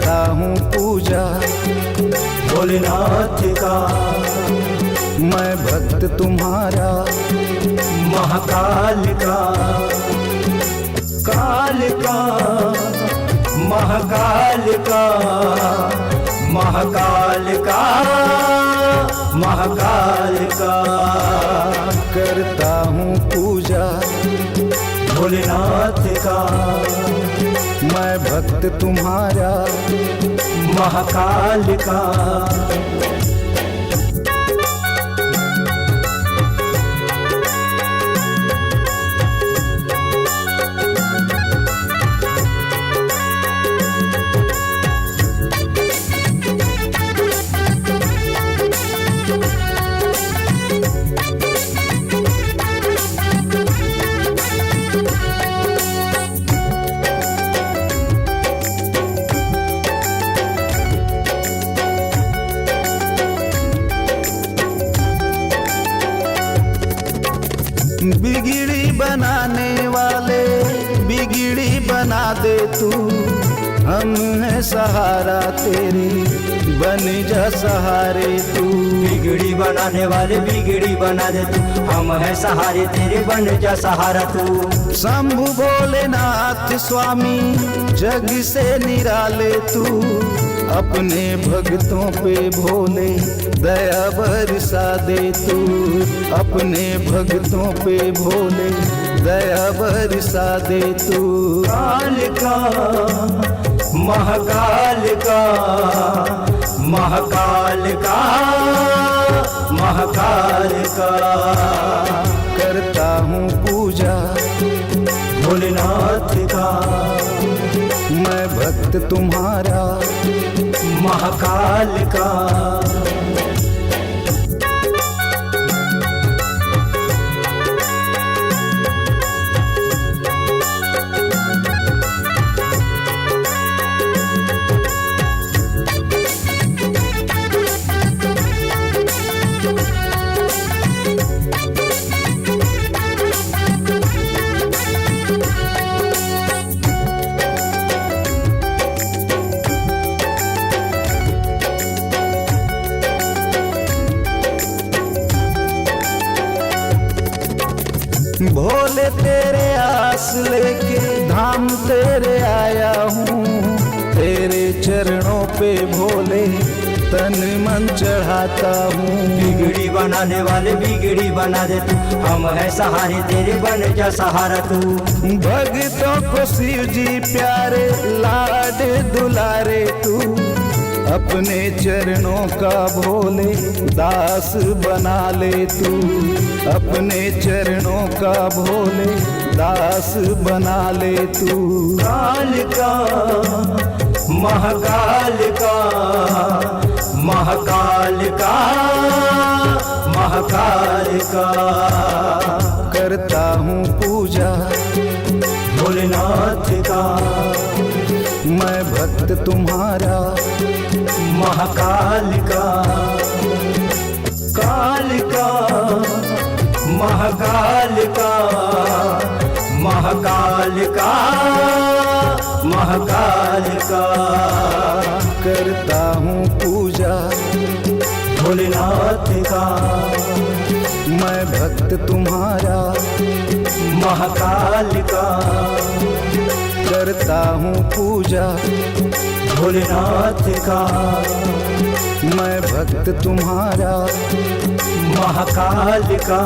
करता हूँ पूजा भोलेनाथ का। मैं भक्त तुम्हारा महाकाल का, काल का, महाकाल का, महाकाल का, महाकाल का। करता हूँ पूजा भोलेनाथ का, मैं भक्त तुम्हारा महाकाल का। बिगड़ी बनाने वाले बिगड़ी बना दे तू, हम है सहारा तेरी बन जा सहारे तू। बिगड़ी बनाने वाले बिगड़ी बना दे तू, हम है सहारे तेरे बन जा सहारा तू। शंभु भोलेनाथ स्वामी जग से निराले तू, अपने भक्तों पे भोले दया बरसा दे तू। अपने भक्तों पे भोले दया बरसा दे तू। काल का, महाकाल का, महाकाल का, महाकाल का। करता हूँ पूजा भोलेनाथ का, मैं भक्त तुम्हारा महाकाल का। भोले तेरे आस लेके धाम तेरे आया हूँ, तेरे चरणों पे भोले तन मन चढ़ाता हूँ। बिगड़ी बनाने वाले बिगड़ी बना दे तू, हम है सहारे तेरे बन जा सहारा तू। भक्तों को शिव जी प्यारे लाड दुलारे तू, अपने चरणों का भोले दास बना ले तू। अपने चरणों का भोले दास बना ले तू। काल का, महाकाल का, महाकाल का, महाकाल का। करता हूँ पूजा भोलेनाथ का, मैं भक्त तुम्हारा महाकाल का, काल का, महाकाल का, महाकाल का, महाकाल का। करता हूँ पूजा भोलेनाथ का, मैं भक्त तुम्हारा महाकाल का। करता हूँ पूजा भोलेनाथ का, मैं भक्त तुम्हारा महाकाल का।